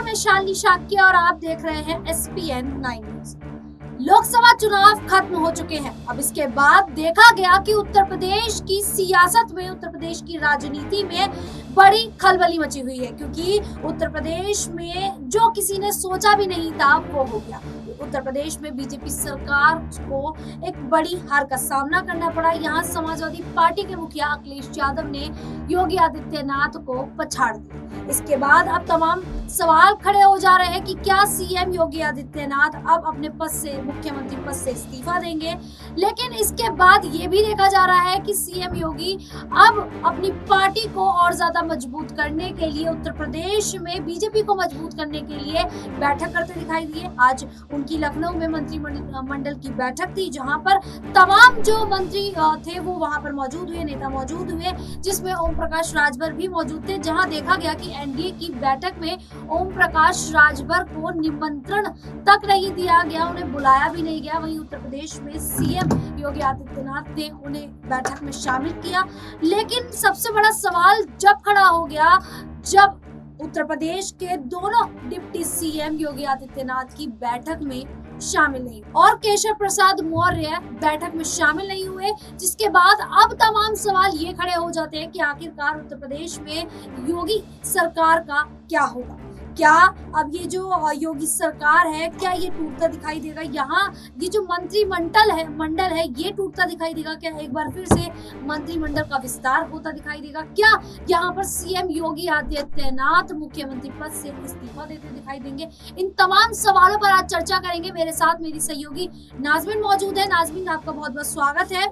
मैं शालिनी शाक्य और आप देख रहे हैं SPN 9 न्यूज। लोकसभा चुनाव खत्म हो चुके हैं। अब इसके बाद देखा गया कि उत्तर प्रदेश की सियासत में, उत्तर प्रदेश की राजनीति में बड़ी खलबली मची हुई है, क्योंकि उत्तर प्रदेश में जो किसी ने सोचा भी नहीं था वो हो गया। उत्तर प्रदेश में बीजेपी सरकार को एक बड़ी हार का सामना करना पड़ा। यहाँ समाजवादी पार्टी के मुखिया अखिलेश यादव ने योगी आदित्यनाथ को पछाड़ दिया। इसके बाद अब तमाम सवाल खड़े हो जा रहे हैं कि क्या सीएम योगी आदित्यनाथ अब अपने पद से, मुख्यमंत्री पद से इस्तीफा देंगे। लेकिन इसके बाद ये भी देखा जा रहा है कि सीएम योगी अब अपनी पार्टी को और ज्यादा मजबूत करने के लिए, उत्तर प्रदेश में बीजेपी को मजबूत करने के लिए बैठक करते दिखाई दिए। आज उनकी लखनऊ में मंत्रिमंडल की बैठक थी, जहां पर तमाम जो मंत्री थे वो वहां पर मौजूद हुए, नेता मौजूद हुए, जिसमें ओम प्रकाश राजभर भी मौजूद थे। जहां देखा गया कि एनडीए की बैठक में ओम प्रकाश राजभर को निमंत्रण तक नहीं दिया गया, उन्हें बुलाया भी नहीं गया। वहीं उत्तर प्रदेश में सीएम योगी आदित्यनाथ ने उन्हें बैठक में शामिल किया। लेकिन सबसे बड़ा सवाल जब खड़ा हो गया जब उत्तर प्रदेश के दोनों डिप्टी सीएम योगी आदित्यनाथ की बैठक में शामिल नहीं और केशव प्रसाद मौर्य बैठक में शामिल नहीं हुए, जिसके बाद अब तमाम सवाल ये खड़े हो जाते हैं कि आखिरकार उत्तर प्रदेश में योगी सरकार का क्या होगा। क्या अब ये जो योगी सरकार है, क्या ये टूटता दिखाई देगा? यहाँ ये जो मंडल है ये टूटता दिखाई देगा? क्या एक बार फिर से मंत्रिमंडल का विस्तार होता दिखाई देगा? क्या यहाँ पर सीएम योगी आदित्यनाथ मुख्यमंत्री पद से इस्तीफा देते दिखाई देंगे? इन तमाम सवालों पर आज चर्चा करेंगे। मेरे साथ मेरी सहयोगी नाजमीन मौजूद है। नाजमीन, आपका बहुत बहुत स्वागत है।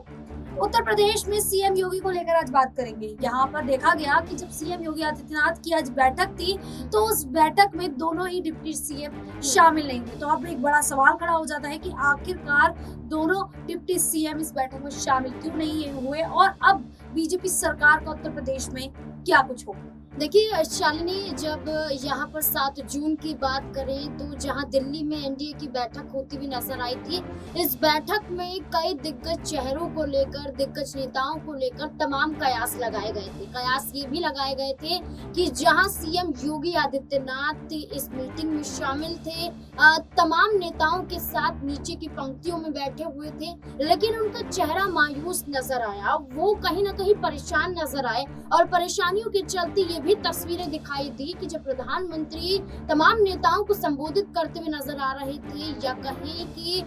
उत्तर प्रदेश में सीएम योगी को लेकर आज बात करेंगे। यहाँ पर देखा गया कि जब सीएम योगी आदित्यनाथ की आज बैठक थी तो उस बैठक में दोनों ही डिप्टी सीएम शामिल नहीं हुए। तो अब एक बड़ा सवाल खड़ा हो जाता है कि आखिरकार दोनों डिप्टी सीएम इस बैठक में शामिल क्यों नहीं हुए और अब बीजेपी सरकार का उत्तर प्रदेश में क्या कुछ होगा। देखिए शालिनी, जब यहाँ पर 7 जून की बात करें तो जहाँ दिल्ली में एनडीए की बैठक होती हुई नजर आई थी, इस बैठक में कई दिग्गज चेहरों को लेकर, दिग्गज नेताओं को लेकर तमाम कयास लगाए गए थे। कयास ये भी लगाए गए थे कि जहाँ सीएम योगी आदित्यनाथ इस मीटिंग में शामिल थे, तमाम नेताओं के साथ नीचे की पंक्तियों में बैठे हुए थे, लेकिन उनका चेहरा मायूस नजर आया। वो कहीं ना कहीं परेशान नजर आए और परेशानियों के चलते ये भी तस्वीरें दिखाई दी कि जब प्रधानमंत्री तमाम नेताओं को संबोधित करते हुए नजर आ रहे थे या कहें कि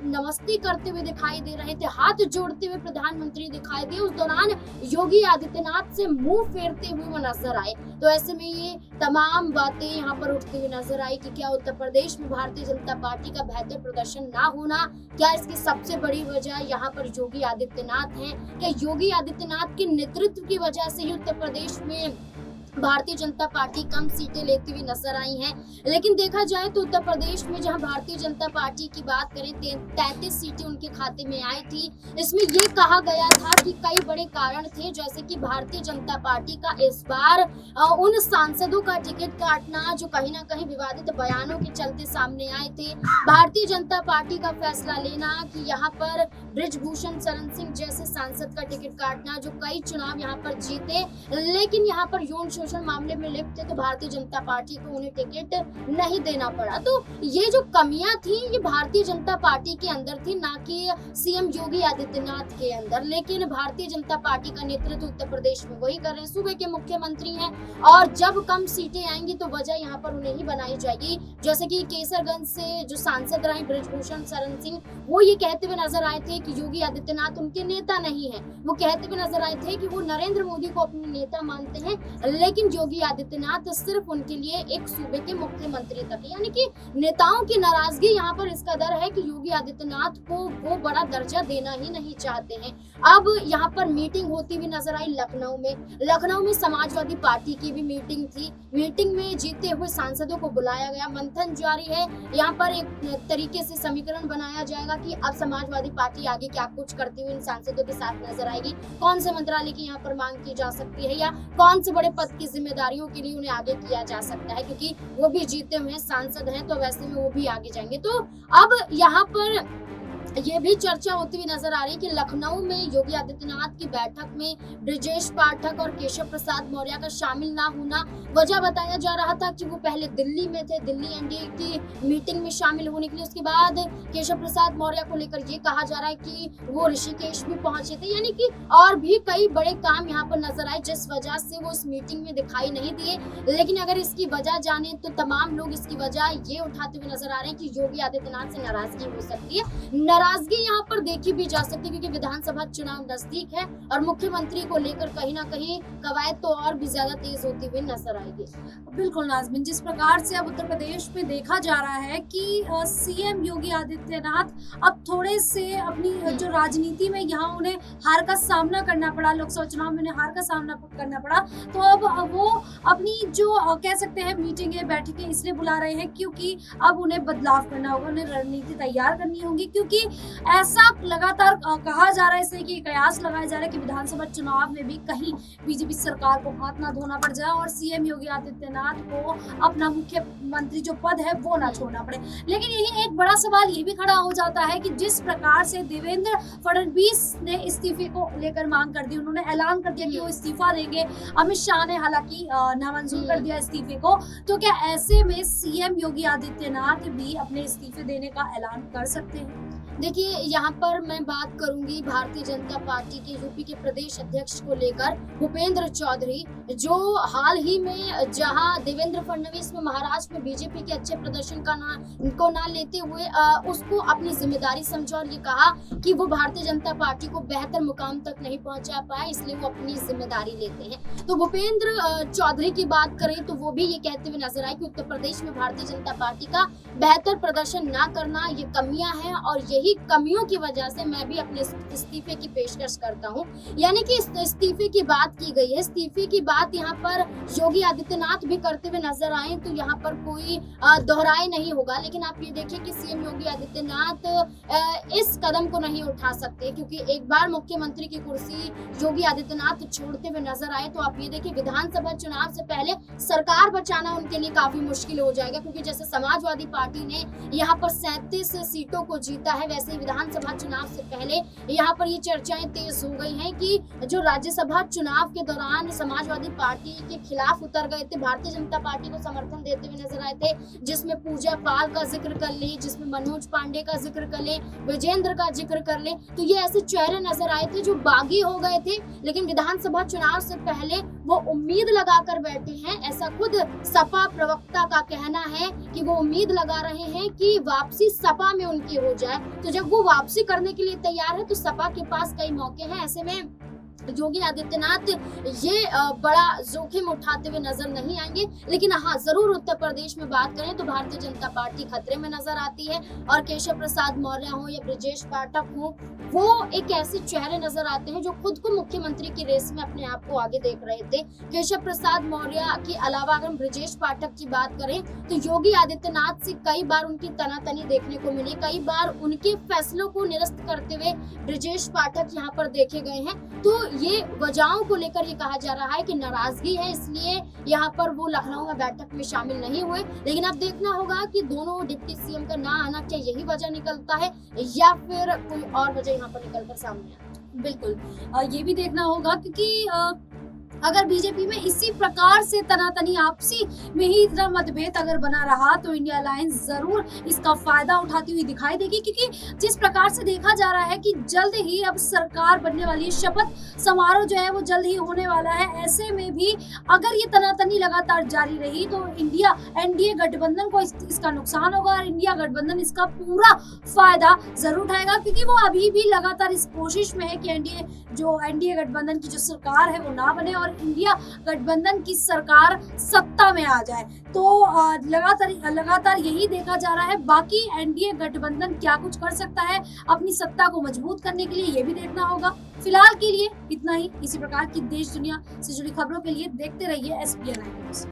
नमस्ते करते हुए दिखाई दे रहे थे, हाथ जोड़ते हुए प्रधानमंत्री दिखाई दिए, उस दौरान योगी आदित्यनाथ से मुंह फेरते हुए वो नजर आए। तो ऐसे में ये तमाम बातें यहाँ पर उठती हुई नजर आई कि क्या उत्तर प्रदेश में भारतीय जनता पार्टी का बेहतर प्रदर्शन ना होना, क्या इसकी सबसे बड़ी वजह यहाँ पर योगी आदित्यनाथ है? क्या योगी आदित्यनाथ के नेतृत्व की वजह से ही उत्तर प्रदेश में भारतीय जनता पार्टी कम सीटें लेती हुई नजर आई हैं? लेकिन देखा जाए तो उत्तर प्रदेश में जहां भारतीय जनता पार्टी की बात करें, 33 सीटें उनके खाते में आई थी। इसमें ये कहा गया था कि कई बड़े कारण थे, जैसे कि भारतीय जनता पार्टी का इस बार उन सांसदों का टिकट काटना जो कहीं ना कहीं विवादित बयानों के चलते सामने आए थे, भारतीय जनता पार्टी का फैसला लेना कि यहाँ पर बृजभूषण शरण सिंह जैसे सांसद का टिकट काटना जो कई चुनाव यहाँ पर जीते लेकिन यहाँ पर यौन मामले में लिप्त थे, तो भारतीय जनता पार्टी को उन्हें टिकट नहीं देना पड़ा। तो ये जो कमियां थी ये भारतीय जनता पार्टी के अंदर थी, ना कि सीएम योगी आदित्यनाथ के अंदर। लेकिन भारतीय जनता पार्टी का नेतृत्व उत्तर प्रदेश में वही कर रहे हैं, सूबे के मुख्यमंत्री हैं, और जब कम सीटें आएंगी तो वजह यहाँ पर उन्हें ही बनाई जाएगी। जैसे कि केसरगंज से जो सांसद रहे बृजभूषण शरण सिंह, वो ये कहते हुए नजर आए थे कि योगी आदित्यनाथ उनके नेता नहीं है। वो कहते हुए नजर आए थे कि वो नरेंद्र मोदी को अपने नेता मानते हैं, लेकिन योगी आदित्यनाथ सिर्फ उनके लिए एक सूबे के मुख्यमंत्री तक है। यानी कि नेताओं की नाराजगी यहाँ पर इस कदर है कि योगी आदित्यनाथ को वो बड़ा दर्जा देना ही नहीं चाहते हैं। अब यहाँ पर मीटिंग होती हुई नजर आई लखनऊ में समाजवादी पार्टी की भी मीटिंग थी। मीटिंग में जीते हुए सांसदों को बुलाया गया, मंथन जारी है। यहाँ पर एक तरीके से समीकरण बनाया जाएगा कि अब समाजवादी पार्टी आगे क्या कुछ करती हुई इन सांसदों के साथ नजर आएगी, कौन से मंत्रालय की यहाँ पर मांग की जा सकती है या कौन से बड़े पद की जिम्मेदारियों के लिए उन्हें आगे किया जा सकता है, क्योंकि वो भी जीते हुए सांसद हैं तो वैसे में वो भी आगे जाएंगे। तो अब यहाँ पर ये भी चर्चा होती हुई नजर आ रही है कि लखनऊ में योगी आदित्यनाथ की बैठक में ब्रजेश पाठक और केशव प्रसाद मौर्य का शामिल ना होना वजह बताया जा रहा था कि वो पहले दिल्ली में थे, दिल्ली एनडीए की मीटिंग में शामिल होने के लिए। उसके बाद केशव प्रसाद मौर्य को लेकर ये कहा जा रहा है कि वो ऋषिकेश भी पहुंचे थे, यानी कि और भी कई बड़े काम यहाँ पर नजर आए जिस वजह से वो इस मीटिंग में दिखाई नहीं दिए। लेकिन अगर इसकी वजह जाने तो तमाम लोग इसकी वजह ये उठाते हुए नजर आ रहे हैं कि योगी आदित्यनाथ से नाराजगी हो सकती है। नाराजगी यहाँ पर देखी भी जा सकती है क्योंकि विधानसभा चुनाव नजदीक है और मुख्यमंत्री को लेकर कहीं ना कहीं कवायद तो और भी ज्यादा तेज होती हुई नजर आएगी। बिल्कुल नाज़मीन, जिस प्रकार से अब उत्तर प्रदेश में देखा जा रहा है कि सीएम योगी आदित्यनाथ अब थोड़े से अपनी जो राजनीति में यहाँ उन्हें हार का सामना करना पड़ा, लोकसभा चुनाव में उन्हें हार का सामना करना पड़ा, तो अब वो अपनी जो कह सकते हैं मीटिंगें बैठकें इसलिए बुला रहे हैं क्योंकि अब उन्हें बदलाव करना होगा, उन्हें रणनीति तैयार करनी होगी। क्योंकि ऐसा लगातार कहा जा रहा है, इसलिए कि कयास लगाया जा रहा है कि विधानसभा चुनाव में भी कहीं बीजेपी सरकार को हाथ ना धोना पड़ जाए और सीएम योगी आदित्यनाथ को अपना मुख्यमंत्री जो पद है वो ना छोड़ना पड़े। लेकिन यही एक बड़ा सवाल ये भी खड़ा हो जाता है कि जिस प्रकार से देवेंद्र फडणवीस ने इस्तीफे को लेकर मांग कर दी, उन्होंने ऐलान कर दिया कि वो इस्तीफा देंगे। अमित शाह ने हालांकि नामंजूर कर दिया इस्तीफे को। तो क्या ऐसे में सीएम योगी आदित्यनाथ भी अपने इस्तीफे देने का ऐलान कर सकते हैं? देखिए, यहाँ पर मैं बात करूंगी भारतीय जनता पार्टी के यूपी के प्रदेश अध्यक्ष को लेकर, भूपेंद्र चौधरी, जो हाल ही में जहां देवेंद्र फडणवीस में महाराष्ट्र में बीजेपी के अच्छे प्रदर्शन को ना लेते हुए उसको अपनी जिम्मेदारी समझा और ये कहा कि वो भारतीय जनता पार्टी को बेहतर मुकाम तक नहीं पहुंचा पाए, इसलिए वो अपनी जिम्मेदारी लेते हैं। तो भूपेंद्र चौधरी की बात करें तो वो भी ये कहते हुए नजर आए कि उत्तर प्रदेश में भारतीय जनता पार्टी का बेहतर प्रदर्शन ना करना ये कमियां हैं और यही कमियों की वजह से मैं भी अपने इस्तीफे की पेशकश करता हूं। यानी कि इस्तीफे की बात की गई है। इस्तीफे की बात यहाँ पर योगी आदित्यनाथ भी करते हुए नजर आए तो यहाँ पर कोई दोहराए नहीं होगा। लेकिन आप ये देखिए कि सीएम योगी आदित्यनाथ इस कदम को नहीं उठा सकते क्योंकि एक बार मुख्यमंत्री की कुर्सी योगी आदित्यनाथ छोड़ते हुए नजर आए तो आप ये देखिए विधानसभा चुनाव से पहले सरकार बचाना उनके लिए काफी मुश्किल हो जाएगा। क्योंकि जैसे समाजवादी पार्टी ने यहाँ पर 37 सीटों को जीता है, वैसे ही विधानसभा चुनाव से पहले यहाँ पर ये चर्चाएं तेज हो गई हैं कि जो राज्यसभा चुनाव के दौरान समाजवादी पार्टी के खिलाफ उतर गए थे, भारतीय जनता पार्टी को समर्थन देते हुए नजर आए थे, जिसमें पूजा पाल का जिक्र कर ले, जिसमें मनोज पांडे का जिक्र कर ले, विजेंद्र का जिक्र कर ले, तो ये ऐसे चेहरे नजर आए थे जो बागी हो गए थे। लेकिन विधानसभा चुनाव से पहले वो उम्मीद लगाकर बैठे हैं। ऐसा खुद सपा प्रवक्ता का कहना है कि वो उम्मीद लगा रहे हैं कि वापसी सपा में उनकी हो जाए। तो जब वो वापसी करने के लिए तैयार है तो सपा के पास कई मौके हैं। ऐसे में योगी आदित्यनाथ ये बड़ा जोखिम उठाते हुए नजर नहीं आएंगे। लेकिन हाँ, जरूर उत्तर प्रदेश में बात करें तो भारतीय जनता पार्टी खतरे में नजर आती है और केशव प्रसाद मौर्य हो या ब्रजेश पाठक हो, वो एक ऐसे चेहरे नजर आते हैं जो खुद को मुख्यमंत्री की रेस में अपने आप को आगे देख रहे थे। केशव प्रसाद मौर्य के अलावा अगर हम ब्रजेश पाठक की बात करें तो योगी आदित्यनाथ से कई बार उनकी तनातनी देखने को मिली, कई बार उनके फैसलों को निरस्त करते हुए ब्रजेश पाठक यहाँ पर देखे गए हैं। तो ये वजहों को लेकर ये कहा जा रहा है कि नाराजगी है, इसलिए यहाँ पर वो लखनऊ में बैठक में शामिल नहीं हुए। लेकिन अब देखना होगा कि दोनों डिप्टी सीएम का ना आना क्या यही वजह निकलता है या फिर कोई और वजह यहाँ पर निकलकर सामने आए। बिल्कुल, ये भी देखना होगा क्योंकि अगर बीजेपी में इसी प्रकार से तनातनी आपसी में ही इतना मतभेद अगर बना रहा तो इंडिया अलायंस जरूर इसका फायदा उठाती हुई दिखाई देगी। क्योंकि जिस प्रकार से देखा जा रहा है कि जल्द ही अब सरकार बनने वाली है, शपथ समारोह जो है वो जल्द ही होने वाला है। ऐसे में भी अगर ये तनातनी लगातार जारी रही तो इंडिया एनडीए गठबंधन को इसका नुकसान होगा और इंडिया गठबंधन इसका पूरा फायदा जरूर उठाएगा। क्योंकि वो अभी भी लगातार इस कोशिश में है कि एनडीए गठबंधन की जो सरकार है वो ना बने और इंडिया गठबंधन की सरकार सत्ता में आ जाए। तो लगातार यही देखा जा रहा है। बाकी एनडीए गठबंधन क्या कुछ कर सकता है अपनी सत्ता को मजबूत करने के लिए, ये भी देखना होगा। फिलहाल के लिए इतना ही। इसी प्रकार की देश दुनिया से जुड़ी खबरों के लिए देखते रहिए SPN9 न्यूज़।